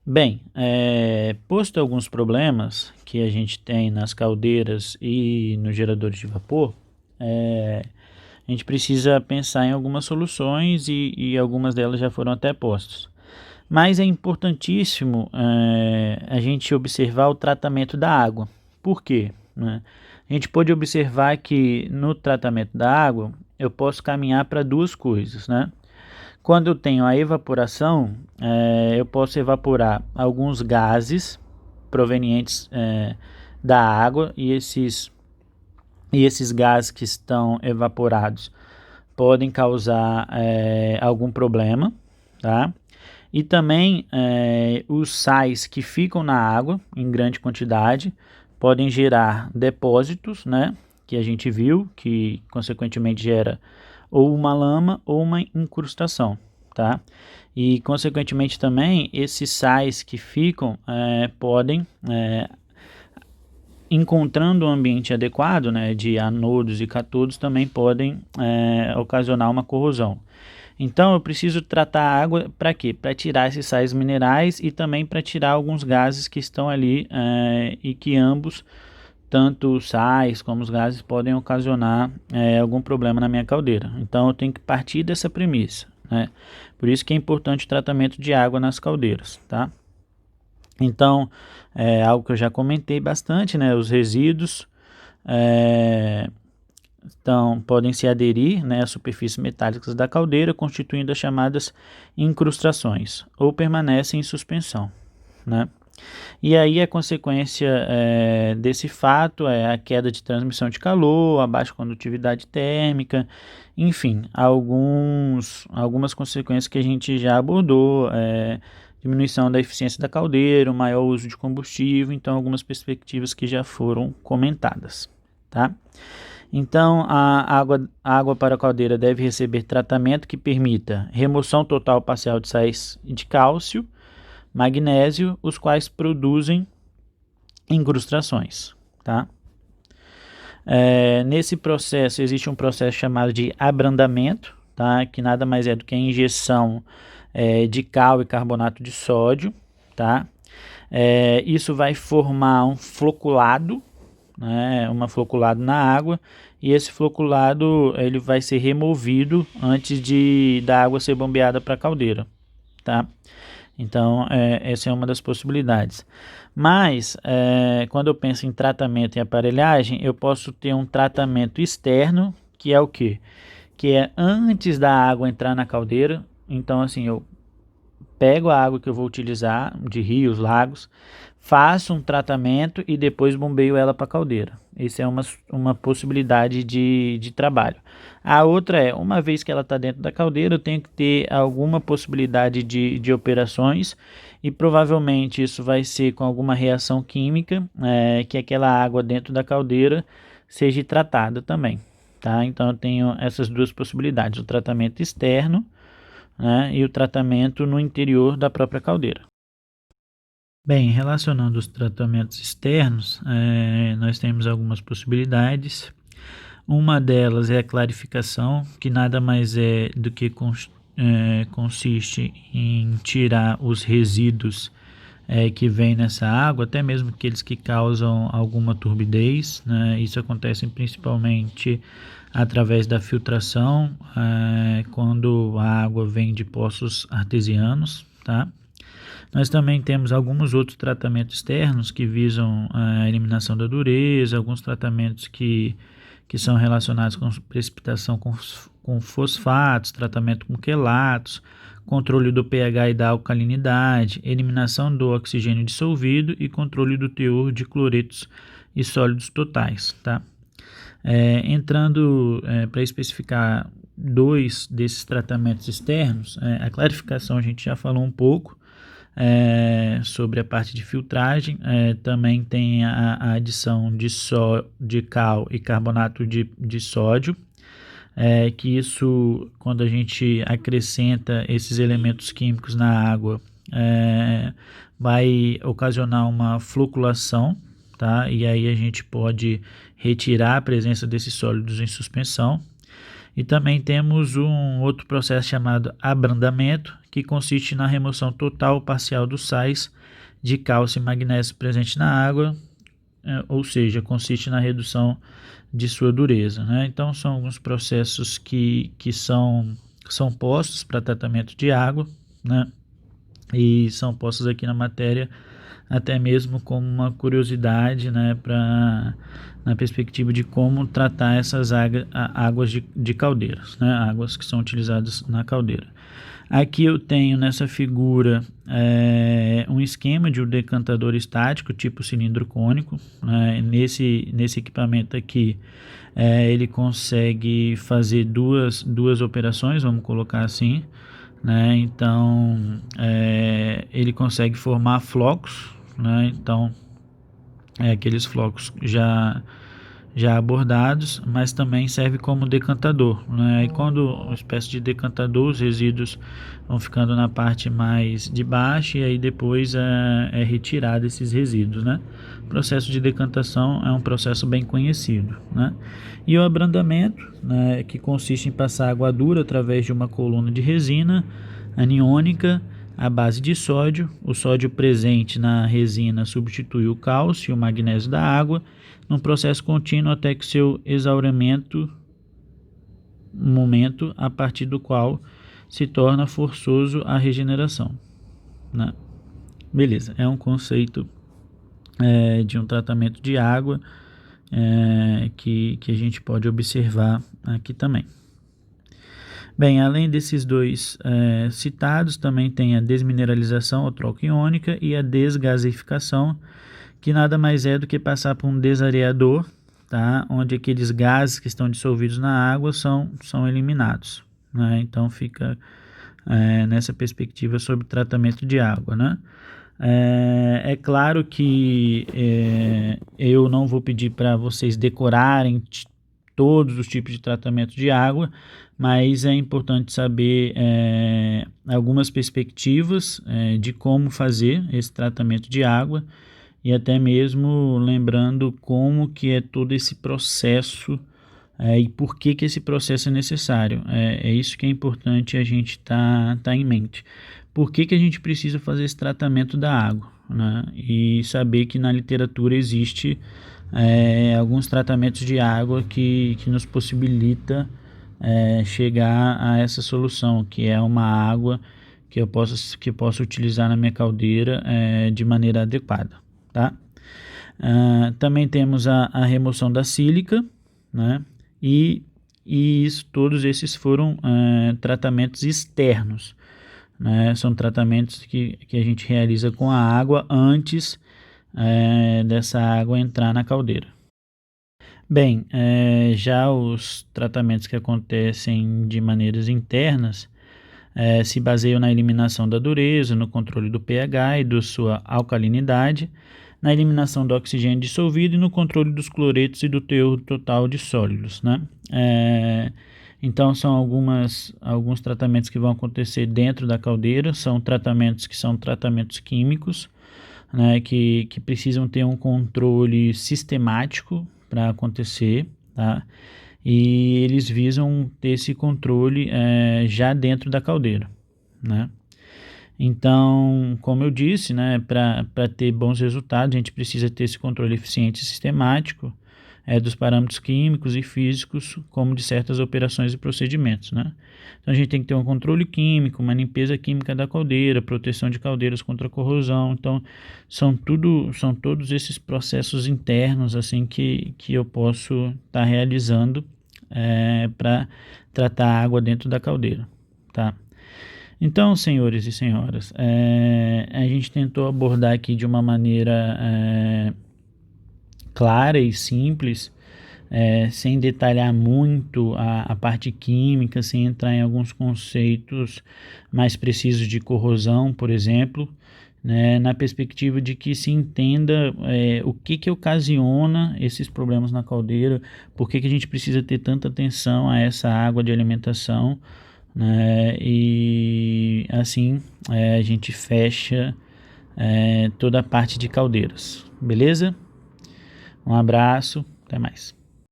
Bem, posto alguns problemas que a gente tem nas caldeiras e nos geradores de vapor, a gente precisa pensar em algumas soluções e algumas delas já foram até postas. Mas é importantíssimo a gente observar o tratamento da água. Por quê? Né? A gente pode observar que no tratamento da água eu posso caminhar para duas coisas, né? Quando eu tenho a evaporação, eu posso evaporar alguns gases provenientes da água e esses gases que estão evaporados podem causar algum problema, tá? E também os sais que ficam na água em grande quantidade podem gerar depósitos, né? Que a gente viu, que consequentemente gera ou uma lama ou uma incrustação, tá? E consequentemente também esses sais que ficam podem, encontrando um ambiente adequado, né, de anodos e catodos, também podem ocasionar uma corrosão. Então eu preciso tratar a água para quê? Para tirar esses sais minerais e também para tirar alguns gases que estão ali e que ambos, tanto os sais como os gases, podem ocasionar algum problema na minha caldeira. Então eu tenho que partir dessa premissa, né? Por isso que é importante o tratamento de água nas caldeiras, tá? Então, é algo que eu já comentei bastante, né? Os resíduos então, podem se aderir, né, às superfícies metálicas da caldeira, constituindo as chamadas incrustações, ou permanecem em suspensão, né? E aí a consequência desse fato é a queda de transmissão de calor, a baixa condutividade térmica, enfim, algumas consequências que a gente já abordou, diminuição da eficiência da caldeira, o maior uso de combustível, então algumas perspectivas que já foram comentadas, tá? Então, a água para a caldeira deve receber tratamento que permita remoção total parcial de sais de cálcio, magnésio, os quais produzem incrustações, tá? Nesse processo existe um processo chamado de abrandamento, tá? Que nada mais é do que a injeção de cal e carbonato de sódio, tá? Isso vai formar um floculado, né, uma floculado na água, e esse floculado ele vai ser removido antes da água ser bombeada para a caldeira, tá? Então, essa é uma das possibilidades. Mas, quando eu penso em tratamento e aparelhagem, eu posso ter um tratamento externo, que é o quê? Que é antes da água entrar na caldeira. Então, assim, eu pego a água que eu vou utilizar, de rios, lagos, faço um tratamento e depois bombeio ela para a caldeira. Essa é uma possibilidade de trabalho. A outra é, uma vez que ela está dentro da caldeira, eu tenho que ter alguma possibilidade de operações e provavelmente isso vai ser com alguma reação química, que aquela água dentro da caldeira seja tratada também. Tá? Então eu tenho essas duas possibilidades, o tratamento externo, né, e o tratamento no interior da própria caldeira. Bem, relacionando os tratamentos externos, nós temos algumas possibilidades. Uma delas é a clarificação, que nada mais é do que consiste em tirar os resíduos que vêm nessa água, até mesmo aqueles que causam alguma turbidez, né? Isso acontece principalmente através da filtração, quando a água vem de poços artesianos, tá? Nós também temos alguns outros tratamentos externos que visam a eliminação da dureza, alguns tratamentos que são relacionados com precipitação com fosfatos, tratamento com quelatos, controle do pH e da alcalinidade, eliminação do oxigênio dissolvido e controle do teor de cloretos e sólidos totais, tá? Entrando para especificar dois desses tratamentos externos, a clarificação a gente já falou um pouco, sobre a parte de filtragem, também tem a adição de cal e carbonato de sódio, que isso, quando a gente acrescenta esses elementos químicos na água, vai ocasionar uma floculação, tá? E aí a gente pode retirar a presença desses sólidos em suspensão. E também temos um outro processo chamado abrandamento, que consiste na remoção total ou parcial dos sais de cálcio e magnésio presente na água, ou seja, consiste na redução de sua dureza, né? Então, são alguns processos que são postos para tratamento de água, né? E são postos aqui na matéria até mesmo como uma curiosidade, né, na perspectiva de como tratar essas águas de caldeiras, né, águas que são utilizadas na caldeira. Aqui eu tenho nessa figura um esquema de um decantador estático tipo cilindro cônico, né? Nesse equipamento aqui ele consegue fazer duas operações, vamos colocar assim, né? Então ele consegue formar flocos, né? Então aqueles flocos já abordados, mas também serve como decantador, né? E quando uma espécie de decantador, os resíduos vão ficando na parte mais de baixo e aí depois é retirado esses resíduos, né? O processo de decantação é um processo bem conhecido, né? E o abrandamento, né, que consiste em passar água dura através de uma coluna de resina aniônica à base de sódio. O sódio presente na resina substitui o cálcio e o magnésio da água num processo contínuo até que seu exaurimento, momento a partir do qual se torna forçoso a regeneração, né? Beleza, é um conceito de um tratamento de água que a gente pode observar aqui também. Bem, além desses dois citados, também tem a desmineralização ou troca iônica e a desgasificação, que nada mais é do que passar por um desareador, tá? Onde aqueles gases que estão dissolvidos na água são eliminados, né? Então fica nessa perspectiva sobre tratamento de água, né? É claro que eu não vou pedir para vocês decorarem todos os tipos de tratamento de água, mas é importante saber algumas perspectivas de como fazer esse tratamento de água e até mesmo lembrando como que é todo esse processo e por que esse processo é necessário. É isso que é importante a gente tá em mente. Por que a gente precisa fazer esse tratamento da água, né? E saber que na literatura existe alguns tratamentos de água que nos possibilita chegar a essa solução, que é uma água que eu posso utilizar na minha caldeira de maneira adequada, tá? Também temos a remoção da sílica, né? E todos esses foram tratamentos externos, né? São tratamentos que a gente realiza com a água antes dessa água entrar na caldeira. Bem, já os tratamentos que acontecem de maneiras internas se baseiam na eliminação da dureza, no controle do pH e da sua alcalinidade, na eliminação do oxigênio dissolvido e no controle dos cloretos e do teor total de sólidos, né? Então são alguns tratamentos que vão acontecer dentro da caldeira, são tratamentos químicos, né, que precisam ter um controle sistemático para acontecer, tá? E eles visam ter esse controle já dentro da caldeira, né? Então, como eu disse, né, para ter bons resultados, a gente precisa ter esse controle eficiente e sistemático dos parâmetros químicos e físicos, como de certas operações e procedimentos, né? Então, a gente tem que ter um controle químico, uma limpeza química da caldeira, proteção de caldeiras contra corrosão. Então, são todos esses processos internos assim que eu posso estar realizando para tratar a água dentro da caldeira, tá? Então, senhores e senhoras, a gente tentou abordar aqui de uma maneira clara e simples, sem detalhar muito a parte química, sem entrar em alguns conceitos mais precisos de corrosão, por exemplo, né, na perspectiva de que se entenda o que ocasiona esses problemas na caldeira, por que a gente precisa ter tanta atenção a essa água de alimentação, né, e assim a gente fecha toda a parte de caldeiras, beleza? Um abraço, até mais.